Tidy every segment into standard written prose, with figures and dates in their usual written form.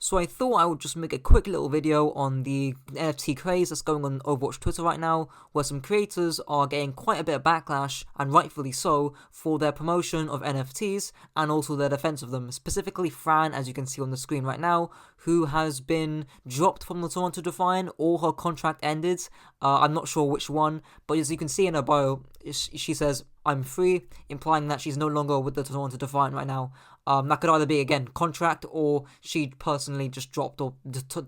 So I thought I would just make a quick little video on the NFT craze that's going on Overwatch Twitter right now, where some creators are getting quite a bit of backlash, and rightfully so, for their promotion of NFTs and also their defense of them. Specifically Fran, as you can see on the screen right now, who has been dropped from the Toronto Defiant, or her contract ended. I'm not sure which one, but as you can see in her bio, she says, "I'm free," implying that she's no longer with the Toronto Defiant right now. That could either be, again, contract, or she personally just dropped, or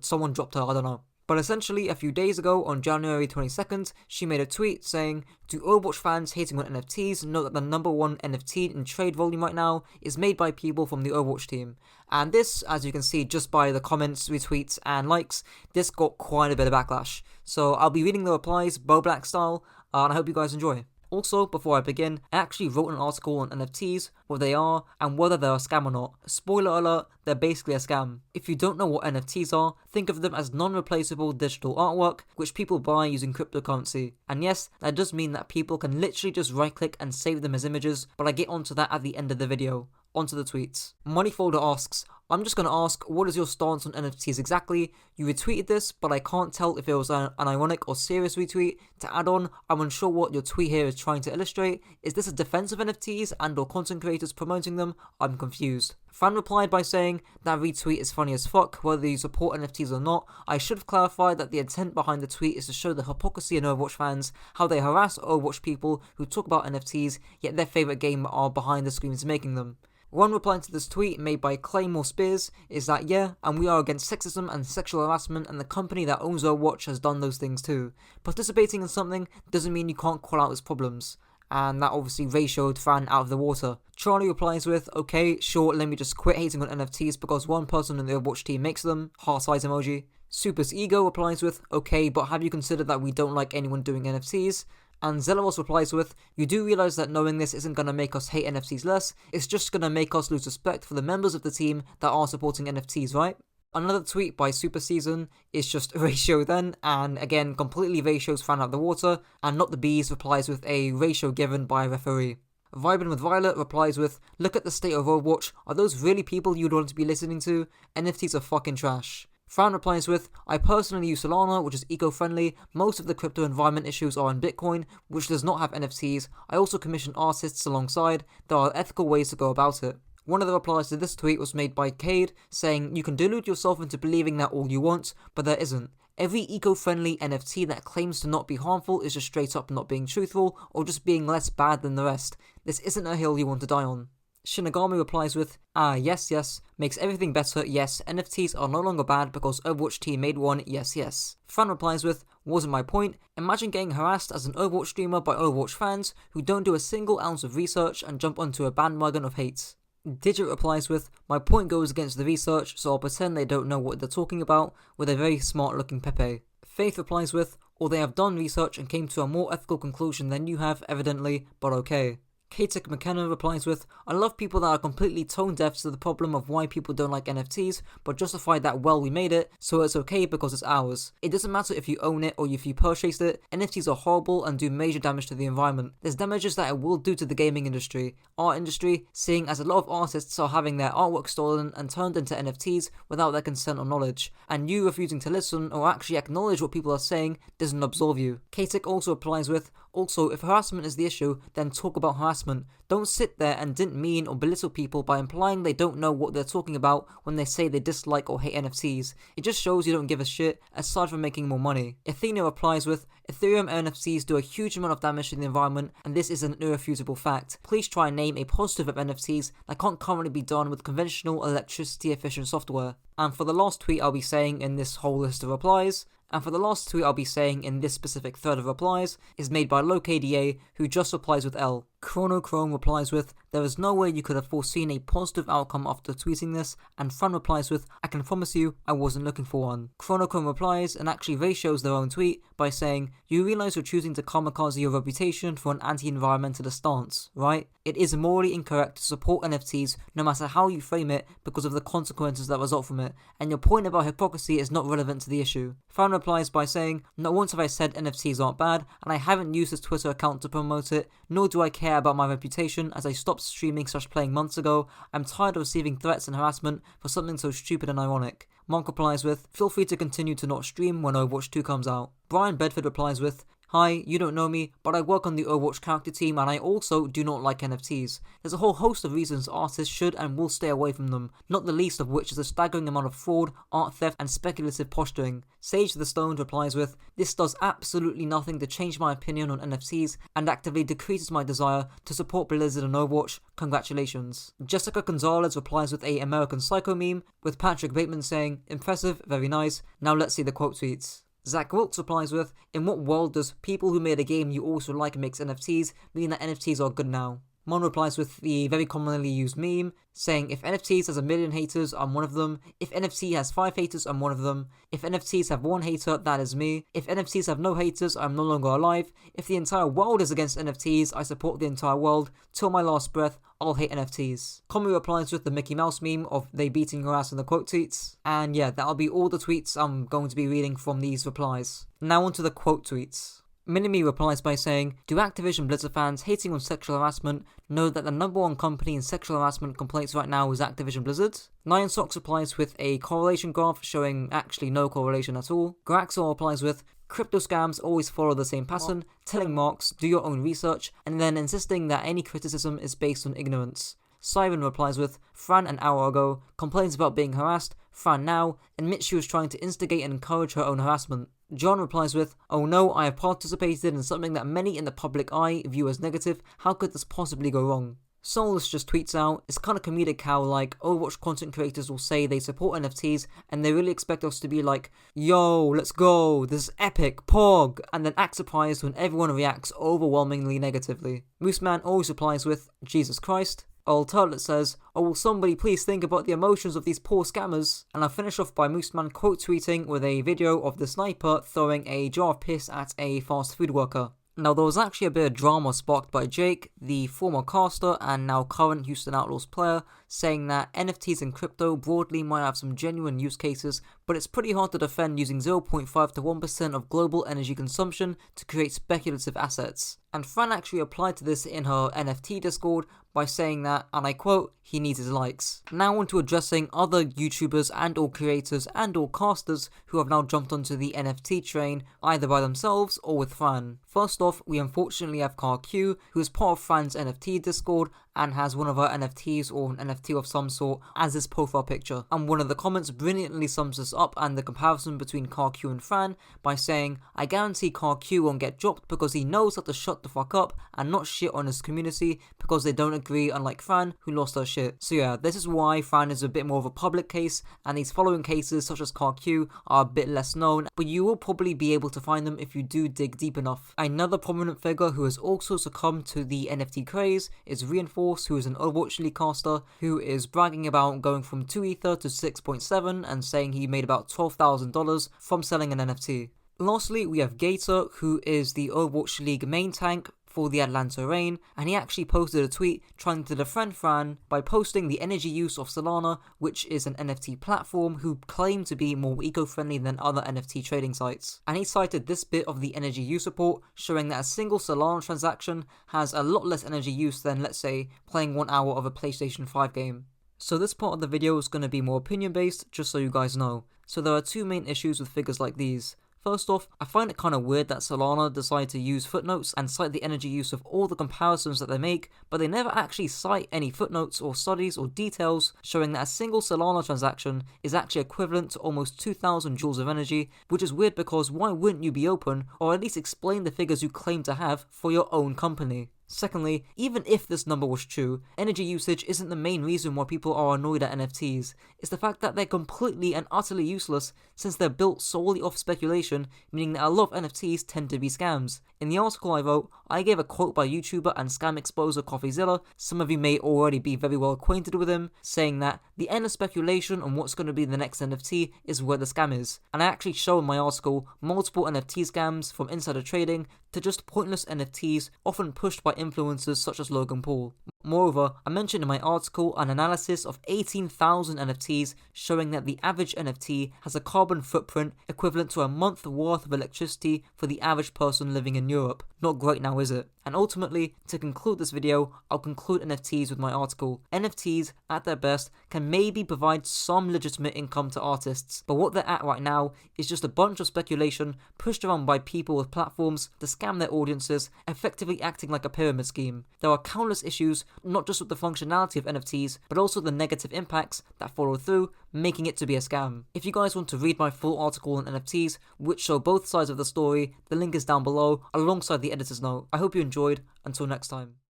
someone dropped her, I don't know. But essentially, a few days ago, on January 22nd, she made a tweet saying, "To Overwatch fans hating on NFTs, note that the number one NFT in trade volume right now is made by people from the Overwatch team." And this, as you can see just by the comments, retweets, and likes, this got quite a bit of backlash. So I'll be reading the replies, Bo Black style, and I hope you guys enjoy. Also, before I begin, I actually wrote an article on NFTs, what they are, and whether they're a scam or not. Spoiler alert, they're basically a scam. If you don't know what NFTs are, think of them as non-replaceable digital artwork, which people buy using cryptocurrency. And yes, that does mean that people can literally just right-click and save them as images, but I get onto that at the end of the video. Onto the tweets. Moneyfolder asks, "I'm just going to ask, what is your stance on NFTs exactly? You retweeted this, but I can't tell if it was an ironic or serious retweet. To add on, I'm unsure what your tweet here is trying to illustrate. Is this a defense of NFTs and or content creators promoting them? I'm confused." Fran replied by saying, "That retweet is funny as fuck, whether you support NFTs or not. I should have clarified that the intent behind the tweet is to show the hypocrisy in Overwatch fans, how they harass Overwatch people who talk about NFTs, yet their favourite game are behind the screens making them." One reply to this tweet made by Claymore Spears is that, "Yeah, and we are against sexism and sexual harassment, and the company that owns Overwatch has done those things too. Participating in something doesn't mean you can't call out its problems." And that obviously ratioed Fran out of the water. Charlie replies with, "Okay, sure, let me just quit hating on NFTs because one person in the Overwatch team makes them. Heart size emoji." Super's Ego replies with, "Okay, but have you considered that we don't like anyone doing NFTs?" And Zelaros replies with, "You do realise that knowing this isn't going to make us hate NFTs less, it's just going to make us lose respect for the members of the team that are supporting NFTs, right?" Another tweet by Super Season is just ratio then, and again completely ratios Fran out of the water, and Not the Bees replies with a ratio given by a referee. Vibin with Violet replies with, "Look at the state of Overwatch, are those really people you'd want to be listening to? NFTs are fucking trash." Fran replies with, "I personally use Solana, which is eco-friendly. Most of the crypto environment issues are in Bitcoin, which does not have NFTs. I also commission artists alongside. There are ethical ways to go about it." One of the replies to this tweet was made by Cade, saying, "You can delude yourself into believing that all you want, but there isn't. Every eco-friendly NFT that claims to not be harmful is just straight up not being truthful, or just being less bad than the rest. This isn't a hill you want to die on." Shinigami replies with, yes, makes everything better, yes, NFTs are no longer bad because Overwatch team made one, yes. Fran replies with, "Wasn't my point. Imagine getting harassed as an Overwatch streamer by Overwatch fans who don't do a single ounce of research and jump onto a bandwagon of hate." Digit replies with, "My point goes against the research, so I'll pretend they don't know what they're talking about," with a very smart looking Pepe. Faith replies with, "Or they have done research and came to a more ethical conclusion than you have, evidently, but okay." Katek McKenna replies with, "I love people that are completely tone deaf to the problem of why people don't like NFTs, but justify that, well, we made it, so it's okay because it's ours. It doesn't matter if you own it or if you purchased it. NFTs are horrible and do major damage to the environment. There's damages that it will do to the gaming industry, art industry, seeing as a lot of artists are having their artwork stolen and turned into NFTs without their consent or knowledge, and you refusing to listen or actually acknowledge what people are saying doesn't absolve you." Katek also replies with, "Also, if harassment is the issue, then talk about harassment. Don't sit there and didn't mean or belittle people by implying they don't know what they're talking about when they say they dislike or hate NFTs. It just shows you don't give a shit, aside from making more money." Athena replies with, "Ethereum NFTs do a huge amount of damage to the environment, and this is an irrefutable fact. Please try and name a positive of NFTs that can't currently be done with conventional electricity efficient software." And for the last tweet I'll be saying in this whole list of replies, in this specific thread of replies, is made by LowKDA, who just replies with L. Chronochrome replies with, "There is no way you could have foreseen a positive outcome after tweeting this," and Fran replies with, "I can promise you, I wasn't looking for one." Chronochrome replies and actually ratios their own tweet by saying, "You realize you're choosing to kamikaze your reputation for an anti-environmentalist stance, right? It is morally incorrect to support NFTs no matter how you frame it because of the consequences that result from it, and your point about hypocrisy is not relevant to the issue." Fran replies by saying, "Not once have I said NFTs aren't bad, and I haven't used his Twitter account to promote it, nor do I care about my reputation as I stopped streaming/playing months ago. I'm tired of receiving threats and harassment for something so stupid and ironic. Mark replies with, feel free to continue to not stream when Overwatch 2 comes out. Brian Bedford replies with, hi, you don't know me, but I work on the Overwatch character team and I also do not like NFTs. There's a whole host of reasons artists should and will stay away from them, not the least of which is a staggering amount of fraud, art theft and speculative posturing. Sage the Stone replies with, this does absolutely nothing to change my opinion on NFTs and actively decreases my desire to support Blizzard and Overwatch. Congratulations. Jessica Gonzalez replies with a American Psycho meme, with Patrick Bateman saying, impressive, very nice, now let's see the quote tweets. Zach Wilkes replies with, in what world does people who made a game you also like makes NFTs mean that NFTs are good now? Mon replies with the very commonly used meme, saying if NFTs has 1 million haters, I'm one of them. If NFT has 5 haters, I'm one of them. If NFTs have 1 hater, that is me. If NFTs have no haters, I'm no longer alive. If the entire world is against NFTs, I support the entire world. Till my last breath, I'll hate NFTs. Komi replies with the Mickey Mouse meme of they beating your ass in the quote tweets. And yeah, that'll be all the tweets I'm going to be reading from these replies. Now onto the quote tweets. Minimi replies by saying, do Activision Blizzard fans hating on sexual harassment know that the #1 company in sexual harassment complaints right now is Activision Blizzard? Nyan Sox replies with a correlation graph showing actually no correlation at all. Graxor replies with, crypto scams always follow the same pattern, telling Marks, do your own research, and then insisting that any criticism is based on ignorance. Siren replies with, Fran an hour ago, complains about being harassed, Fran now, admits she was trying to instigate and encourage her own harassment. John replies with, oh no, I have participated in something that many in the public eye view as negative, how could this possibly go wrong? Soulless just tweets out, it's kinda comedic how like Overwatch content creators will say they support NFTs and they really expect us to be like, yo, let's go, this is epic, pog, and then act surprised when everyone reacts overwhelmingly negatively. Mooseman always replies with, Jesus Christ. Old Turtlet says, oh will somebody please think about the emotions of these poor scammers? And I'll finish off by Mooseman quote tweeting with a video of the sniper throwing a jar of piss at a fast food worker. Now there was actually a bit of drama sparked by Jake, the former caster and now current Houston Outlaws player, saying that NFTs and crypto broadly might have some genuine use cases, but it's pretty hard to defend using 0.5 to 1% of global energy consumption to create speculative assets. And Fran actually applied to this in her NFT Discord by saying that, and I quote, he needs his likes. Now on to addressing other YouTubers and or creators and or casters who have now jumped onto the NFT train, either by themselves or with Fran. First off, we unfortunately have KarQ, who is part of Fran's NFT Discord and has one of her NFTs or an NFT of some sort as his profile picture. And one of the comments brilliantly sums this up and the comparison between KarQ and Fran by saying, I guarantee KarQ won't get dropped because he knows how to shut the fuck up and not shit on his community because they don't agree, unlike Fran who lost her shit. So yeah, this is why Fran is a bit more of a public case and these following cases such as KarQ are a bit less known, but you will probably be able to find them if you do dig deep enough. Another prominent figure who has also succumbed to the NFT craze is Reinforce, who is an Overwatch League caster who is bragging about going from 2 Ether to 6.7 and saying he made about $12,000 from selling an NFT. Lastly, we have Gator, who is the Overwatch League main tank for the Atlanta Reign, and he actually posted a tweet trying to defend Fran by posting the energy use of Solana, which is an NFT platform who claim to be more eco-friendly than other NFT trading sites. And he cited this bit of the energy use report, showing that a single Solana transaction has a lot less energy use than, let's say, playing 1 hour of a PlayStation 5 game. So this part of the video is going to be more opinion based, just so you guys know. So there are 2 main issues with figures like these. First off, I find it kind of weird that Solana decided to use footnotes and cite the energy use of all the comparisons that they make, but they never actually cite any footnotes or studies or details showing that a single Solana transaction is actually equivalent to almost 2,000 joules of energy, which is weird because why wouldn't you be open or at least explain the figures you claim to have for your own company? Secondly, even if this number was true, energy usage isn't the main reason why people are annoyed at NFTs. It's the fact that they're completely and utterly useless since they're built solely off speculation, meaning that a lot of NFTs tend to be scams. In the article I wrote, I gave a quote by YouTuber and scam exposer CoffeeZilla, some of you may already be very well acquainted with him, saying that the end of speculation on what's going to be the next NFT is where the scam is. And I actually show in my article multiple NFT scams from insider trading to just pointless NFTs often pushed by influencers such as Logan Paul. Moreover, I mentioned in my article an analysis of 18,000 NFTs showing that the average NFT has a carbon footprint equivalent to a month worth of electricity for the average person living in Europe. Not great now, is it? And ultimately, to conclude this video, I'll conclude NFTs with my article. NFTs at their best, can maybe provide some legitimate income to artists, but what they're at right now is just a bunch of speculation pushed around by people with platforms to scam their audiences, effectively acting like a pyramid scheme. There are countless issues, not just with the functionality of NFTs, but also the negative impacts that follow through, making it to be a scam. If you guys want to read my full article on NFTs, which show both sides of the story, the link is down below, alongside the editor's note. I hope you enjoyed. Until next time.